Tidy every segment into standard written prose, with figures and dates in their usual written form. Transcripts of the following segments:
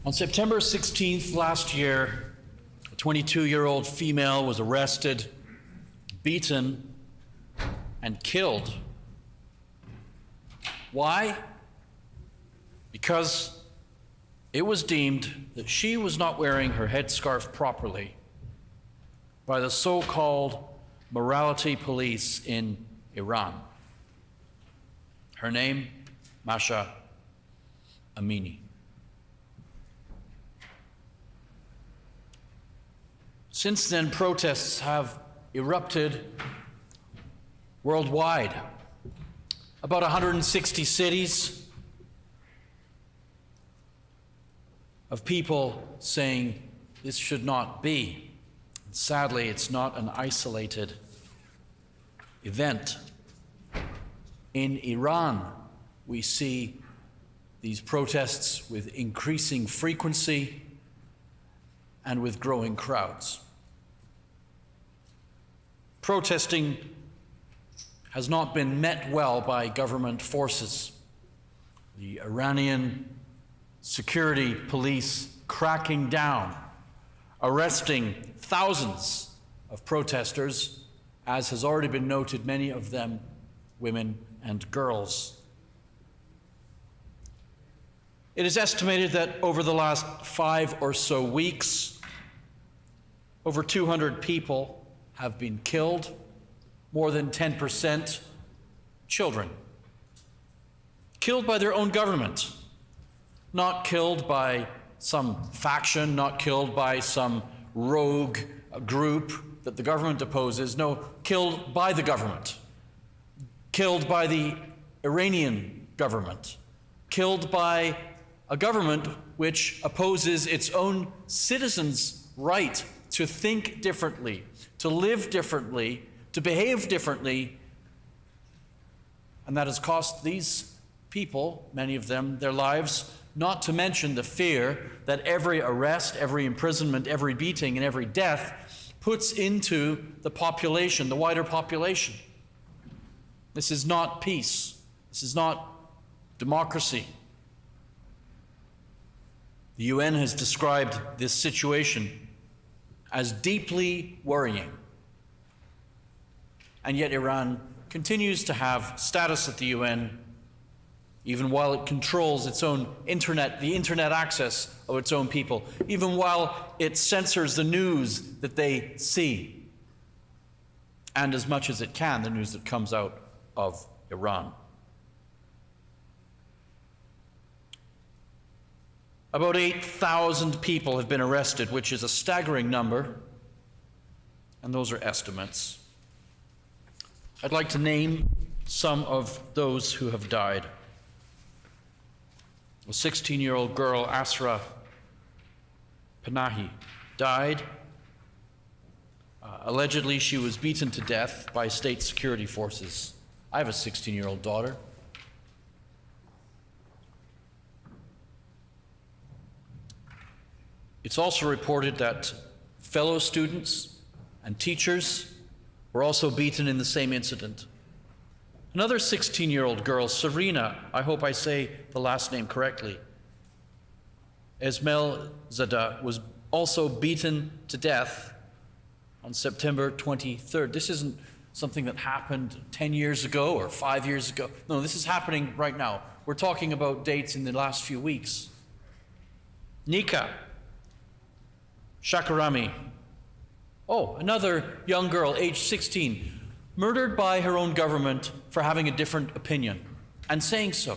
On September 16th last year, a 22-year-old female was arrested, beaten, and killed. Why? Because it was deemed that she was not wearing her headscarf properly by the so-called morality police in Iran. Her name, Mahsa Amini. Since then, protests have erupted worldwide. About 160 cities of people saying this should not be. Sadly, it's not an isolated event. In Iran, we see these protests with increasing frequency and with growing crowds. Protesting has not been met well by government forces. The Iranian security police cracking down, arresting thousands of protesters, as has already been noted, many of them women and girls. It is estimated that over the last 5 or so weeks, over 200 people have been killed, more than 10% children. Killed by their own government, not killed by some faction, not killed by some rogue group that the government opposes, no, killed by the government, killed by the Iranian government, killed by a government which opposes its own citizens' right to think differently, to live differently, to behave differently, and that has cost these people, many of them, their lives, not to mention the fear that every arrest, every imprisonment, every beating, and every death puts into the population, the wider population. This is not peace. This is not democracy. The UN has described this situation as deeply worrying. And yet Iran continues to have status at the UN, even while it controls its own internet, the internet access of its own people, even while it censors the news that they see, and as much as it can, the news that comes out of Iran. About 8,000 people have been arrested, which is a staggering number, and those are estimates. I'd like to name some of those who have died. A 16-year-old girl, Asra Panahi, died. Allegedly, she was beaten to death by state security forces. I have a 16-year-old daughter. It's also reported that fellow students and teachers were also beaten in the same incident. Another 16-year-old girl, Serena, I hope I say the last name correctly, Esmail Zada, was also beaten to death on September 23rd. This isn't something that happened 10 years ago or 5 years ago. No, this is happening right now. We're talking about dates in the last few weeks. Nika Shakarami, another young girl, aged 16, murdered by her own government for having a different opinion and saying so.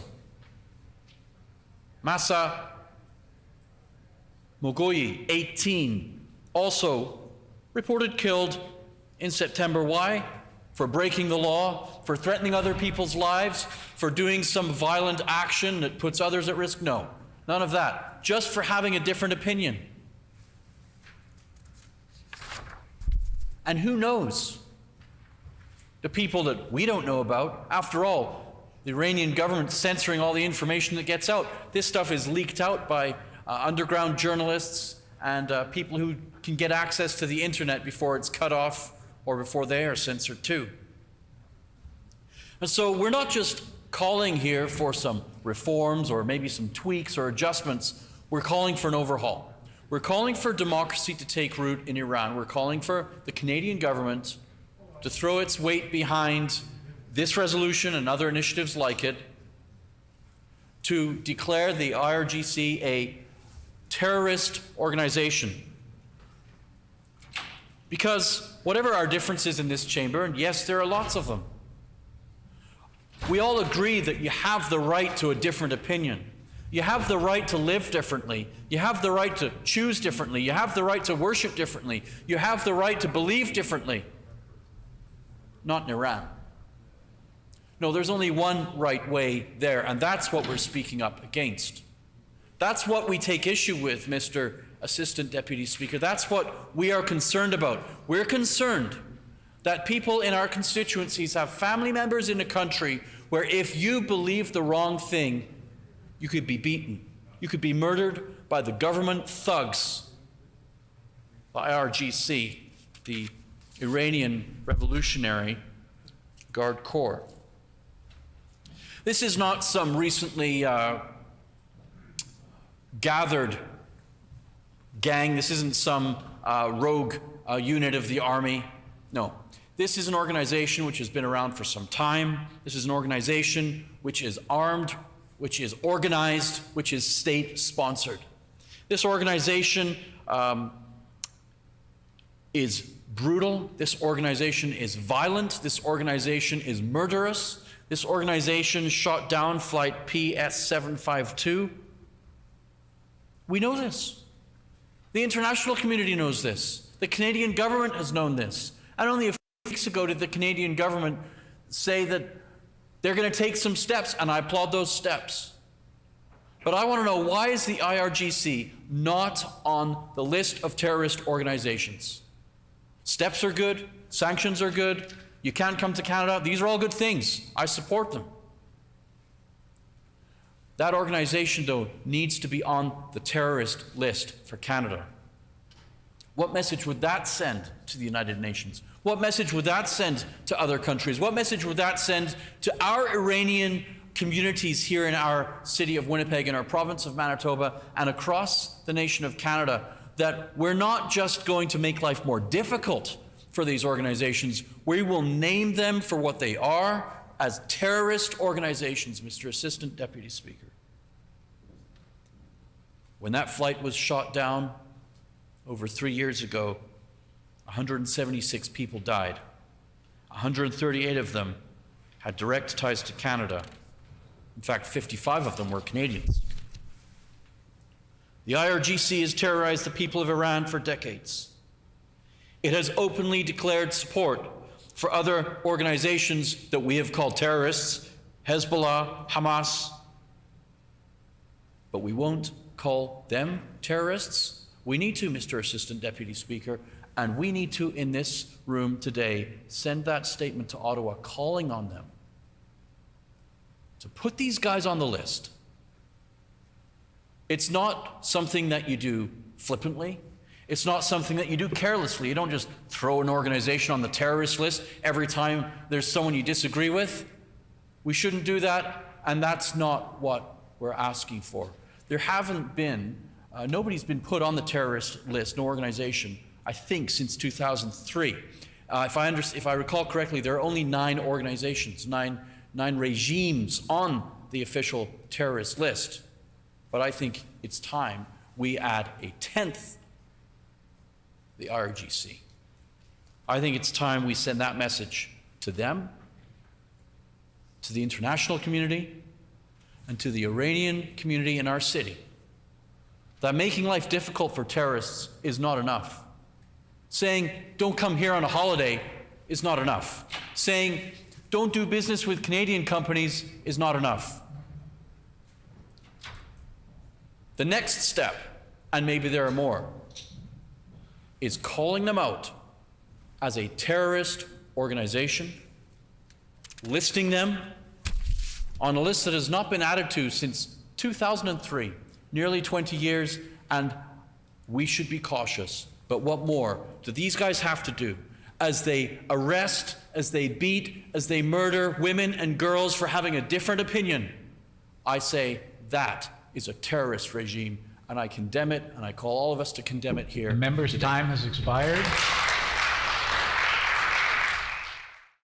Masa Mogoyi, 18, also reported killed in September. Why? For breaking the law, for threatening other people's lives, for doing some violent action that puts others at risk? No, none of that. Just for having a different opinion. And who knows? The people that we don't know about. After all, the Iranian government censoring all the information that gets out. This stuff is leaked out by underground journalists and people who can get access to the internet before it's cut off or before they are censored too. And so we're not just calling here for some reforms or maybe some tweaks or adjustments. We're calling for an overhaul. We're calling for democracy to take root in Iran. We're calling for the Canadian government to throw its weight behind this resolution and other initiatives like it, to declare the IRGC a terrorist organization. Because whatever our differences in this chamber, and yes, there are lots of them, we all agree that you have the right to a different opinion. You have the right to live differently. You have the right to choose differently. You have the right to worship differently. You have the right to believe differently. Not in Iran. No, there's only one right way there, and that's what we're speaking up against. That's what we take issue with, Mr. Assistant Deputy Speaker. That's what we are concerned about. We're concerned that people in our constituencies have family members in a country where if you believe the wrong thing, you could be beaten. You could be murdered by the government thugs, the IRGC, the Iranian Revolutionary Guard Corp. This is not some recently gathered gang. This isn't some rogue unit of the army. No. This is an organization which has been around for some time. This is an organization which is armed, which is organized, which is state-sponsored. This organization is brutal. This organization is violent. This organization is murderous. This organization shot down Flight PS752. We know this. The international community knows this. The Canadian government has known this. And only a few weeks ago did the Canadian government say that they're going to take some steps, and I applaud those steps. But I want to know, why is the IRGC not on the list of terrorist organizations? Steps are good. Sanctions are good. You can't come to Canada. These are all good things. I support them. That organization, though, needs to be on the terrorist list for Canada. What message would that send to the United Nations? What message would that send to other countries? What message would that send to our Iranian communities here in our city of Winnipeg, in our province of Manitoba, and across the nation of Canada, that we're not just going to make life more difficult for these organizations, we will name them for what they are, as terrorist organizations, Mr. Assistant Deputy Speaker. When that flight was shot down over 3 years ago, 176 people died. 138 of them had direct ties to Canada. In fact, 55 of them were Canadians. The IRGC has terrorized the people of Iran for decades. It has openly declared support for other organizations that we have called terrorists, Hezbollah, Hamas. But we won't call them terrorists. We need to, Mr. Assistant Deputy Speaker, and we need to, in this room today, send that statement to Ottawa calling on them to put these guys on the list. It's not something that you do flippantly. It's not something that you do carelessly. You don't just throw an organization on the terrorist list every time there's someone you disagree with. We shouldn't do that, and that's not what we're asking for. There haven't been, nobody's been put on the terrorist list, no organization, I think, since 2003. If I recall correctly, there are only 9 organizations, nine regimes on the official terrorist list. But I think it's time we add a 10th, the IRGC. I think it's time we send that message to them, to the international community, and to the Iranian community in our city, that making life difficult for terrorists is not enough. Saying, don't come here on a holiday is not enough. Saying, don't do business with Canadian companies is not enough. The next step, and maybe there are more, is calling them out as a terrorist organization, listing them on a list that has not been added to since 2003, nearly 20 years, and we should be cautious. But what more do these guys have to do as they arrest, as they beat, as they murder women and girls for having a different opinion? I say that is a terrorist regime, and I condemn it, and I call all of us to condemn it here. The member's time has expired.